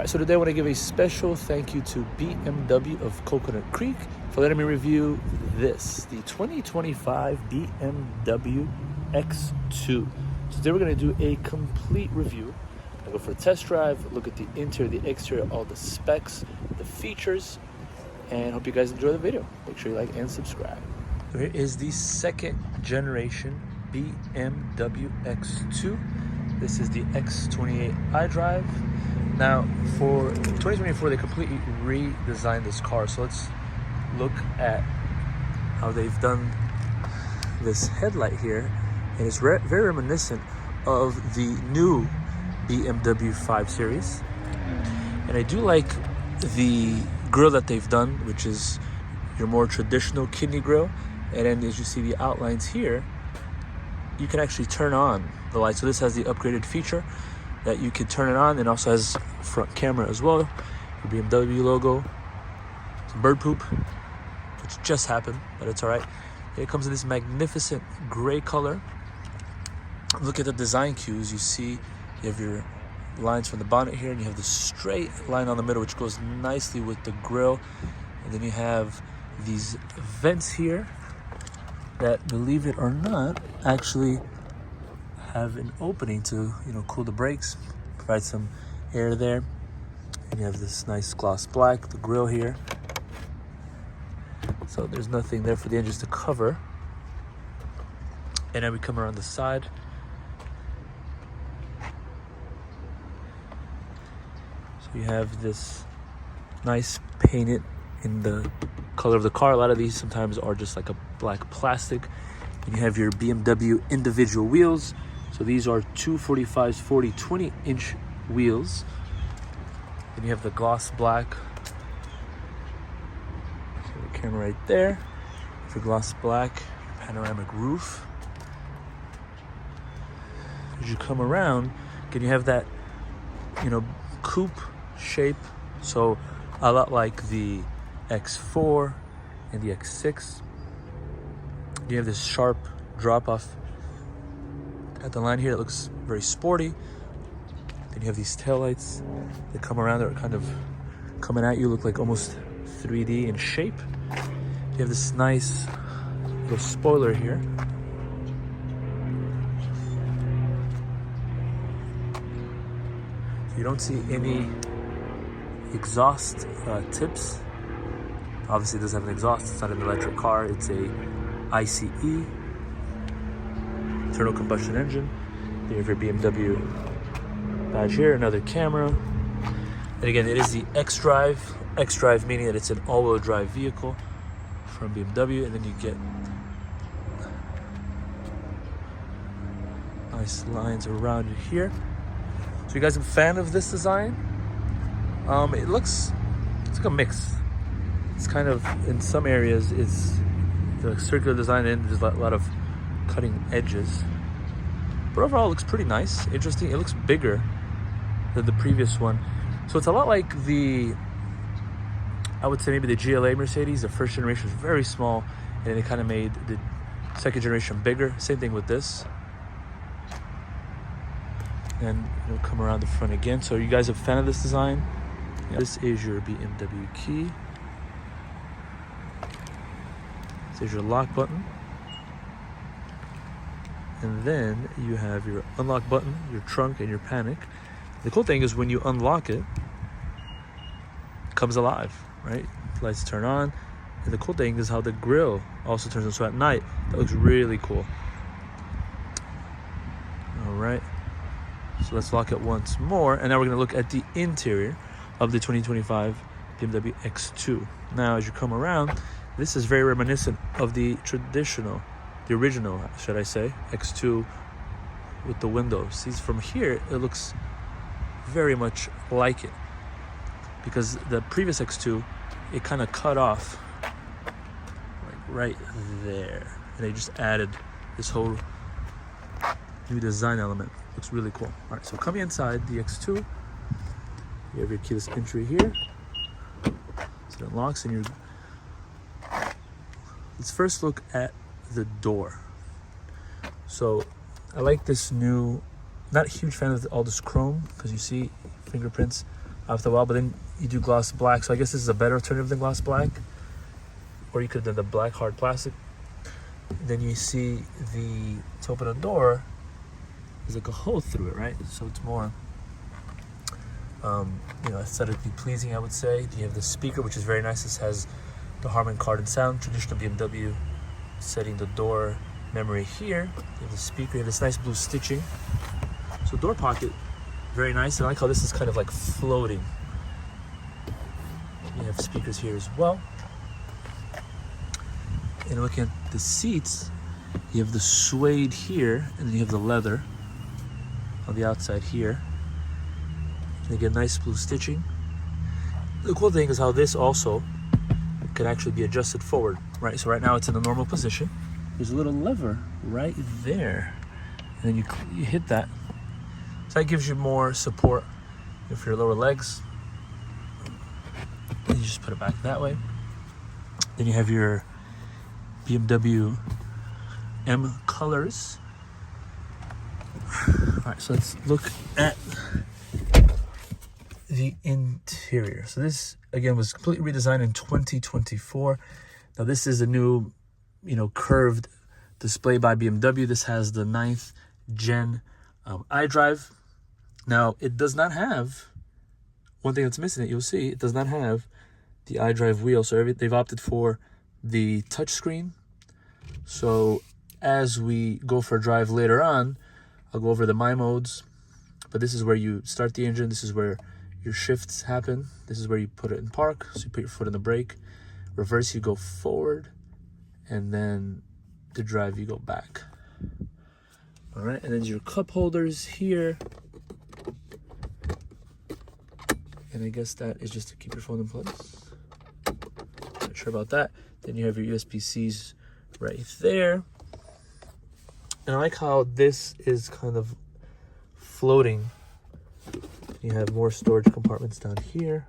Alright, so today I want to give a special thank you to BMW of Coconut Creek for letting me review this, the 2025 BMW X2. So today we're going to do a complete review. I'm going to go for a test drive, look at the interior, the exterior, all the specs, the features, and hope you guys enjoy the video. Make sure you like and subscribe. So here is the second generation BMW X2. This is the X28i drive. Now, for 2024, they completely redesigned this car. So let's look at how they've done this headlight here. And it's very reminiscent of the new BMW 5 Series. And I do like the grille that they've done, which is your more traditional kidney grille. And then as you see the outlines here, you can actually turn on the light. So this has the upgraded feature that you can turn it on, and also has front camera as well. Your BMW logo, some bird poop, which just happened, but it's all right. It comes in this magnificent gray color. Look at the design cues. You see you have your lines from the bonnet here, and you have the straight line on the middle, which goes nicely with the grille. And then you have these vents here that, believe it or not, actually have an opening to, cool the brakes, provide some air there. And you have this nice gloss black, the grille here. So there's nothing there for the engines to cover. And then we come around the side. So you have this nice painted in the color of the car. A lot of these sometimes are just like a black plastic. And you have your BMW individual wheels. So these are 245s 40 20-inch wheels. Then you have the gloss black. So the camera right there. For gloss black, panoramic roof. As you come around, again, you have that, coupe shape. So a lot like the X4 and the X6. You have this sharp drop off at the line here. It looks very sporty. Then you have these taillights that come around that are kind of coming at you, look like almost 3D in shape. You have this nice little spoiler here. You don't see any exhaust tips. Obviously it doesn't have an exhaust. It's not an electric car. It's a ICE, internal combustion engine. Then you have your BMW badge here, another camera. And again, it is the xDrive. xDrive meaning that it's an all-wheel drive vehicle from BMW. And then you get nice lines around you here. So you guys are a fan of this design? It's like a mix. It's kind of, in some areas, it's the circular design, and there's a lot of cutting edges. But overall, it looks pretty nice, interesting. It looks bigger than the previous one. So it's a lot like I would say maybe the GLA Mercedes. The first generation was very small, and then they kind of made the second generation bigger. Same thing with this. And come around the front again. So you guys are a fan of this design? Yeah. This is your BMW key. This is your lock button. And then you have your unlock button, your trunk, and your panic. The cool thing is when you unlock it, it comes alive, right? Lights turn on. And the cool thing is how the grille also turns on. So at night, that looks really cool. All right. So let's lock it once more. And now we're going to look at the interior of the 2025 BMW X2. Now, as you come around, this is very reminiscent of the original, should I say, X2 with the windows. See, from here, it looks very much like it. Because the previous X2, it kind of cut off like right there. And they just added this whole new design element. Looks really cool. All right, so coming inside the X2, you have your keyless entry here. So it unlocks, and let's first look at the door. So I like this new, not a huge fan of all this chrome, because you see fingerprints after a while, but then you do gloss black. So I guess this is a better alternative than gloss black. Or you could have done the black hard plastic. Then you see to open a door, there's like a hole through it, right? So it's more, aesthetically pleasing, I would say. You have the speaker, which is very nice. This has the Harman Kardon sound, traditional BMW, setting the door memory here. You have the speaker, you have this nice blue stitching. So door pocket, very nice. And I like how this is kind of like floating. You have speakers here as well. And looking at the seats, you have the suede here, and then you have the leather on the outside here. And again, nice blue stitching. The cool thing is how this also can actually be adjusted forward, right? So right now it's in a normal position. There's a little lever right there, and then you hit that. So that gives you more support for your lower legs. And you just put it back that way. Then you have your BMW M colors. All right, so let's look at the interior. So this again was completely redesigned in 2024. Now this is a new, curved display by BMW. This has the 9th gen iDrive. Now it does not have one thing that's missing. You'll see it does not have the iDrive wheel. So they've opted for the touchscreen. So as we go for a drive later on, I'll go over the My modes. But this is where you start the engine. This is where your shifts happen. This is where you put it in park. So you put your foot in the brake. Reverse, you go forward. And then the drive, you go back. All right, and then your cup holders here. And I guess that is just to keep your phone in place. Not sure about that. Then you have your USB-Cs right there. And I like how this is kind of floating. You have more storage compartments down here.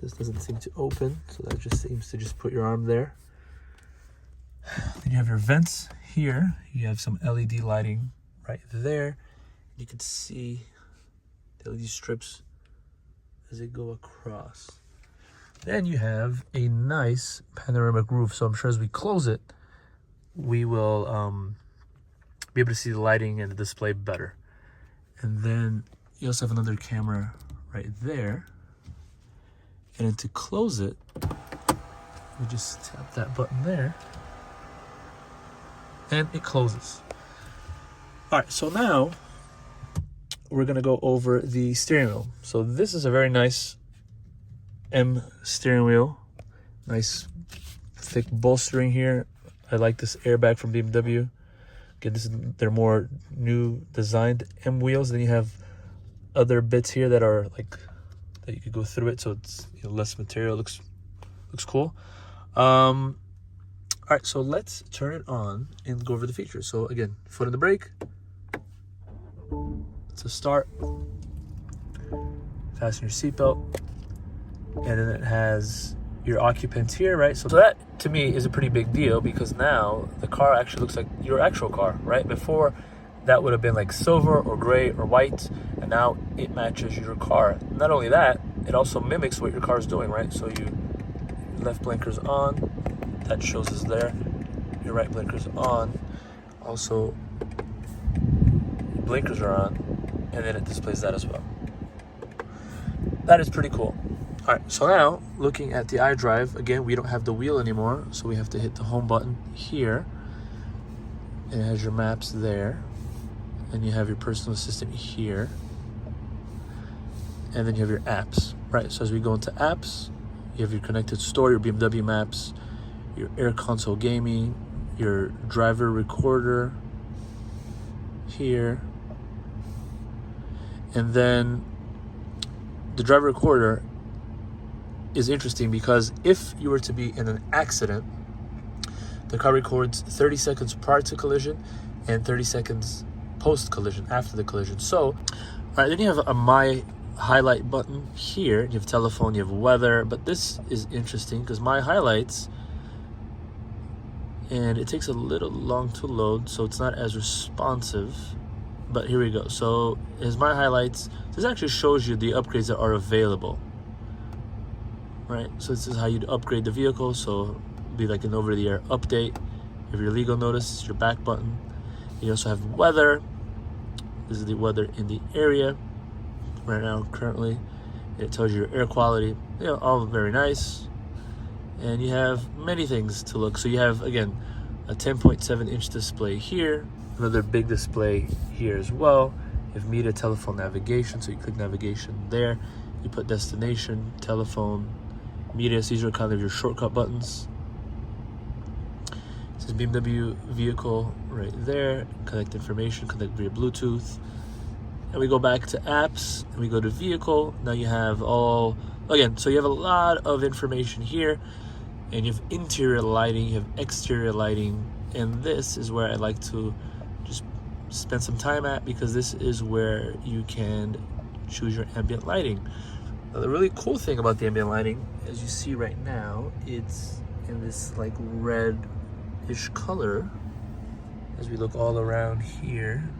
This doesn't seem to open, so that just seems to just put your arm there. Then you have your vents here. You have some LED lighting right there. You can see the LED strips as they go across. Then you have a nice panoramic roof. So I'm sure as we close it, we will be able to see the lighting and the display better. And then you also have another camera right there. And then to close it, we just tap that button there. And it closes. All right, so now we're gonna go over the steering wheel. So this is a very nice M steering wheel. Nice thick bolstering here. I like this airbag from BMW. Again, they're more new designed M wheels. Then you have other bits here that are like that you could go through it, so it's less material. Looks cool. All right, so let's turn it on and go over the features. So again, foot on the brake. It's a start. Fasten your seatbelt. And then it has your occupants here, right? So that, to me, is a pretty big deal because now the car actually looks like your actual car, right? Before, that would have been like silver or gray or white, and now it matches your car. Not only that, it also mimics what your car is doing, right? So your left blinker's on. That shows us there. Your right blinker's on. Also, blinkers are on, and then it displays that as well. That is pretty cool. All right, so now looking at the iDrive, again, we don't have the wheel anymore, so we have to hit the home button here. And it has your maps there. And you have your personal assistant here. And then you have your apps, right? So as we go into apps, you have your connected store, your BMW maps, your Air Console gaming, your driver recorder here. And then the driver recorder is interesting because if you were to be in an accident, the car records 30 seconds prior to collision and 30 seconds post collision, after the collision. So, all right, then you have a My Highlight button here. You have telephone, you have weather, but this is interesting because My Highlights, and it takes a little long to load, so it's not as responsive. but here we go. So here's my highlights. This actually shows you the upgrades that are available, right? So this is how you'd upgrade the vehicle. So it'd be like an over-the-air update. You have your legal notice, your back button. You also have weather. This is the weather in the area right now, currently. It tells you your air quality. You know, all very nice. And you have many things to look. So you have, again, a 10.7-inch display here. Another big display here as well. You have media, telephone, navigation. So you click navigation there. You put destination, telephone, media. So these are kind of your shortcut buttons. It says BMW vehicle right there. Connect information, connect via Bluetooth. And we go back to apps and we go to vehicle. Now you have all, again, so you have a lot of information here, and you have interior lighting, you have exterior lighting, and this is where I like to just spend some time at, because this is where you can choose your ambient lighting. Now, the really cool thing about the ambient lighting, as you see right now, it's in this like red-ish color as we look all around here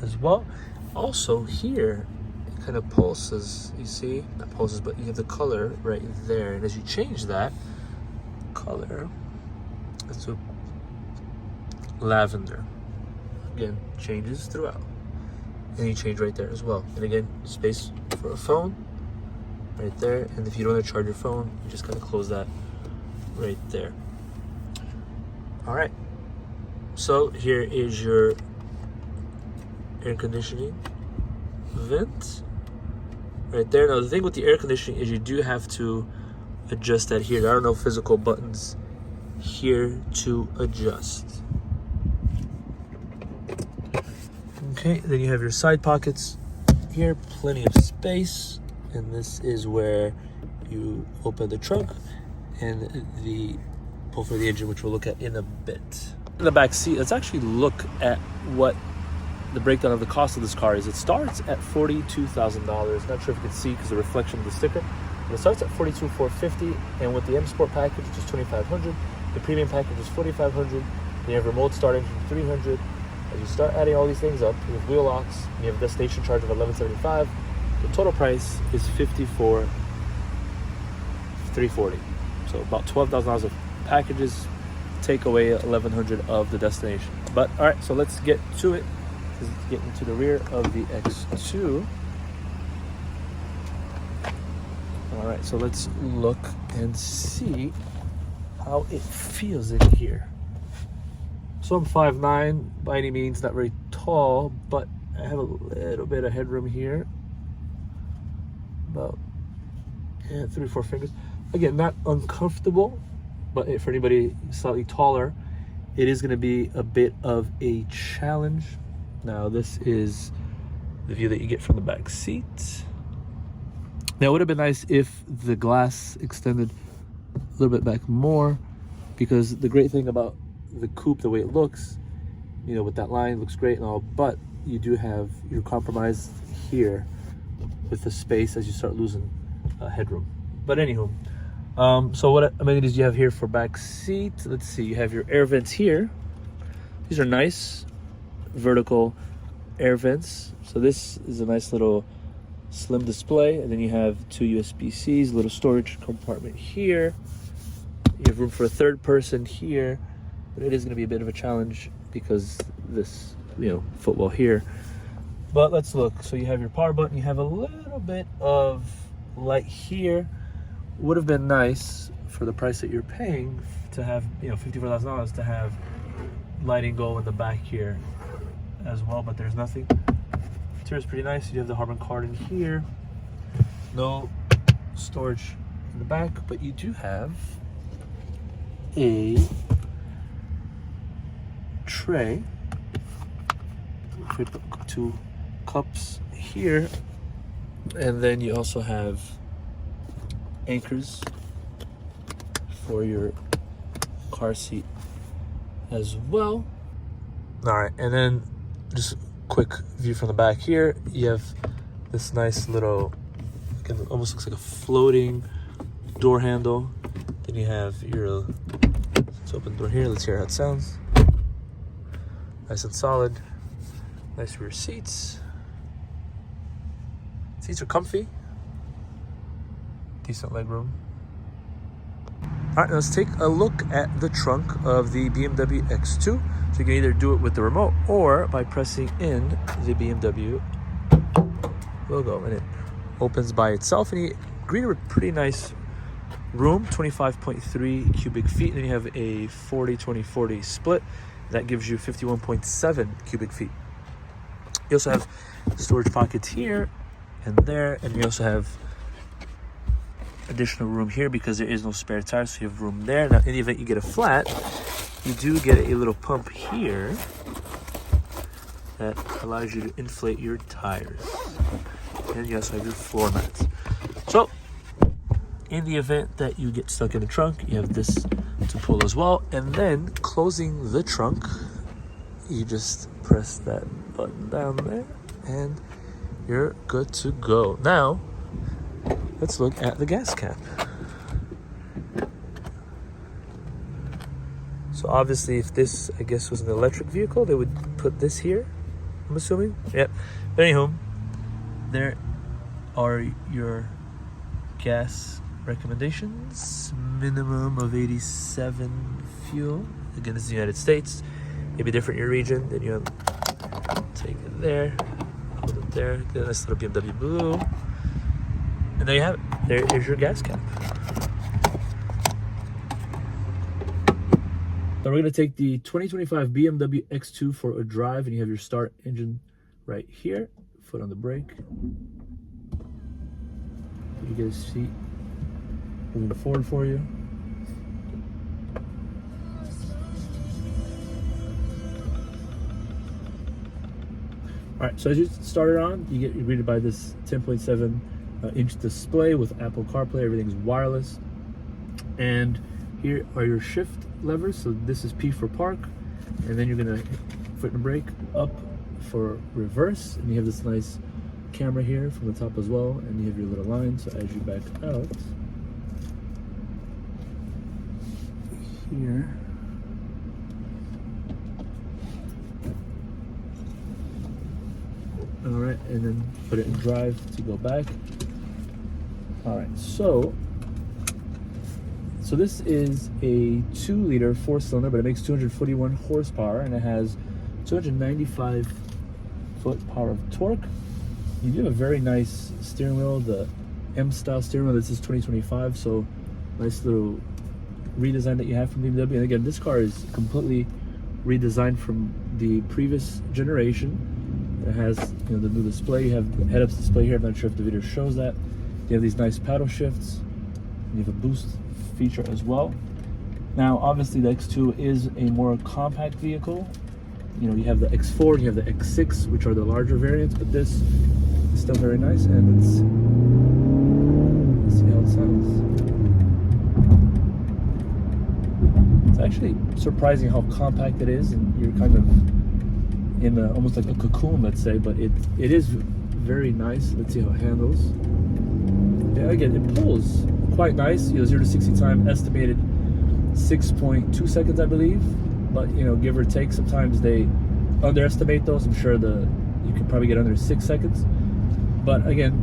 as well. Also here, it kind of pulses, you see? Not pulses, but you have the color right there. And as you change that color, it's a lavender. Again, changes throughout. And you change right there as well. And again, space for a phone right there. And if you don't want to charge your phone, you just kind of close that right there. All right. So here is your air conditioning vent right there. Now the thing with the air conditioning is you do have to adjust that here. There are no physical buttons here to adjust. Okay, then you have your side pockets here, plenty of space, and this is where you open the trunk and the pull for the engine, which we'll look at in a bit. In the back seat, let's actually look at what the breakdown of the cost of this car is. It starts at $42,000. Not sure if you can see because the reflection of the sticker. But it starts at $42,450, and with the M Sport package, which is $2,500, the premium package is $4,500. Then you have remote start engine $300. As you start adding all these things up, you have wheel locks, and you have a destination charge of $1,175. The total price is $54,340. So about $12,000 of packages, take away $1,100 of the destination. But all right, so let's get to it. Let's get into the rear of the X2. All right, so let's look and see how it feels in here. So I'm 5'9", by any means not very tall, but I have a little bit of headroom here. About 3 or 4 fingers. Again, not uncomfortable, but for anybody slightly taller, it is going to be a bit of a challenge. Now, this is the view that you get from the back seat. Now, it would have been nice if the glass extended a little bit back more, because the great thing about the coupe, the way it looks, you know, with that line, looks great and all, but you do have your compromise here with the space as you start losing headroom. But anywho, so what amenities do you have here for back seat? Let's see, you have your air vents here. These are nice vertical air vents. So this is a nice little slim display, and then you have 2 USB-Cs, little storage compartment here. You have room for a third person here, but it is going to be a bit of a challenge because this, you know, footwell here. But let's look. So you have your power button. You have a little bit of light here. Would have been nice for the price that you're paying to have, you know, $54,000 to have lighting go in the back here as well, but there's nothing. Interior is pretty nice. You have the Harman Kardon here. No storage in the back, but you do have a tray. We put 2 cups here, and then you also have anchors for your car seat as well. All right, and then just a quick view from the back here. You have this nice little, it almost looks like a floating door handle. Then you have your, let's open the door here. Let's hear how it sounds. Nice and solid. Nice rear seats. Seats are comfy. Decent leg room. All right, now let's take a look at the trunk of the BMW X2. So you can either do it with the remote or by pressing in the BMW logo, and it opens by itself, and you greet it with pretty nice room, 25.3 cubic feet, and then you have a 40-20-40 split. That gives you 51.7 cubic feet. You also have storage pockets here and there, and you also have additional room here because there is no spare tire, so you have room there. Now, in the event you get a flat, you do get a little pump here that allows you to inflate your tires. And you also have your floor mats. So, in the event that you get stuck in the trunk, you have this to pull as well. And then, closing the trunk, you just press that button down there, and you're good to go. Now, let's look at the gas cap. So obviously, if this, I guess, was an electric vehicle, they would put this here, I'm assuming. Yep. But anyhow, there are your gas recommendations. Minimum of 87 fuel. Again, this is the United States. Maybe different in your region. Then you have, take it there, hold it there. Get a nice little BMW blue. And there you have it. There is your gas cap. So we're going to take the 2025 BMW X2 for a drive, and you have your start engine right here. Foot on the brake. You get a seat moving forward for you. All right, so as you start it on, you get greeted by this 10.7 inch display with Apple CarPlay. Everything's wireless. And here are your shift levers. So this is P for park, and then you're gonna foot and brake, up for reverse, and you have this nice camera here from the top as well, and you have your little line. So as you back out here, all right, and then put it in drive to go back. All right, so this is a 2-liter 4-cylinder, but it makes 241 horsepower, and it has 295 foot-power of torque. You do have a very nice steering wheel, the M-style steering wheel. This is 2025, so nice little redesign that you have from BMW. And again, this car is completely redesigned from the previous generation. It has, you know, the new display. You have the head-up display here. I'm not sure if the video shows that. You have these nice paddle shifts. You have a boost feature as well. Now, obviously, the X2 is a more compact vehicle. You know, you have the X4, you have the X6, which are the larger variants, but this is still very nice. And let's see how it sounds. It's actually surprising how compact it is, and you're kind of in almost like a cocoon, let's say, but it is very nice. Let's see how it handles. Yeah, again, it pulls quite nice. You know, 0 to 60 time estimated 6.2 seconds, I believe. But you know, give or take, sometimes they underestimate those. I'm sure you can probably get under 6 seconds. But again,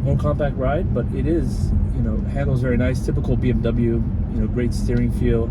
more compact ride, but it is, you know, handles very nice. Typical BMW, you know, great steering feel,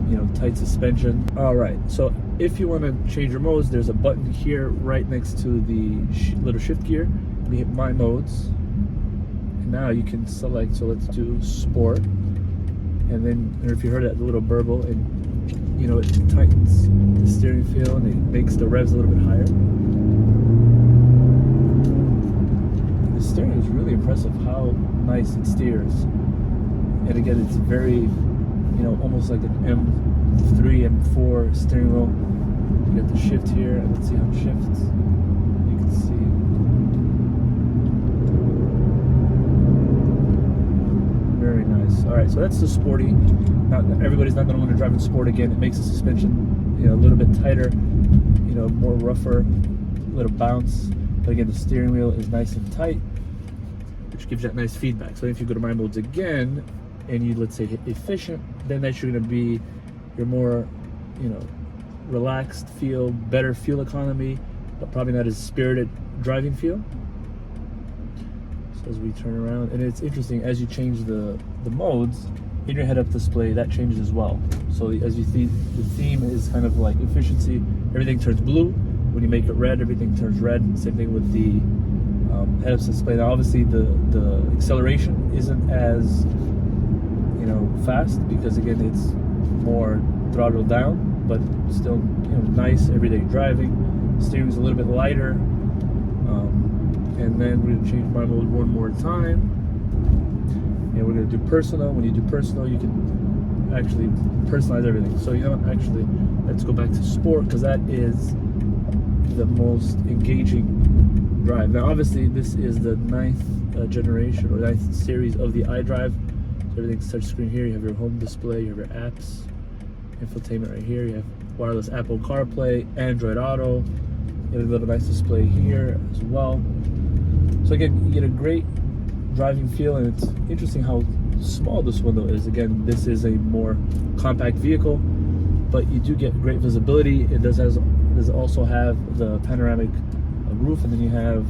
you know, tight suspension. All right, so if you want to change your modes, there's a button here right next to the little shift gear. You hit My Modes. Now you can select, so let's do sport, and then, or if you heard that little burble, and you know, it tightens the steering feel and it makes the revs a little bit higher. The steering is really impressive, how nice it steers. And again, it's very, you know, almost like an M3, M4 steering wheel. You got the shift here, and let's see how it shifts. You can see. Very nice. All right, so that's the sporty. Now, everybody's not going to want to drive in sport again. It makes the suspension, you know, a little bit tighter, you know, more rougher, a little bounce. But again, the steering wheel is nice and tight, which gives that nice feedback. So if you go to My Modes again, and you, let's say, hit efficient, then that's going to be your more, you know, relaxed feel, better fuel economy, but probably not as spirited driving feel. So as we turn around, and it's interesting, as you change the modes in your head-up display, that changes as well. So as you see, the theme is kind of like efficiency. Everything turns blue. When you make it red, everything turns red. Same thing with the head-up display. Now obviously the acceleration isn't as fast, because again it's more throttled down, but still nice everyday driving. Steering's a little bit lighter, and then we're going to change my mode one more time, and we're going to do personal. When you do personal, you can actually personalize everything. So actually, let's go back to sport, because that is the most engaging drive. Now obviously this is the 9th generation or 9th series of the iDrive. So everything's touchscreen here. You have your home display, you have your apps, infotainment right here. You have wireless Apple CarPlay, Android Auto. You have a little nice display here as well. So again, you get a great driving feel, and it's interesting how small this window is. Again, this is a more compact vehicle, but you do get great visibility. It does also have the panoramic roof, and then you have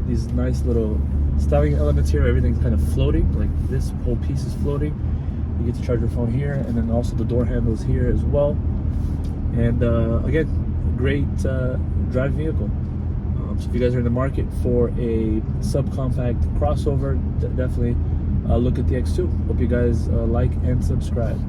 these nice little styling elements here. Everything's kind of floating, like this whole piece is floating. You get to charge your phone here, and then also the door handles here as well. And again, great driving vehicle. So if you guys are in the market for a subcompact crossover, definitely look at the X2. Hope you guys like and subscribe.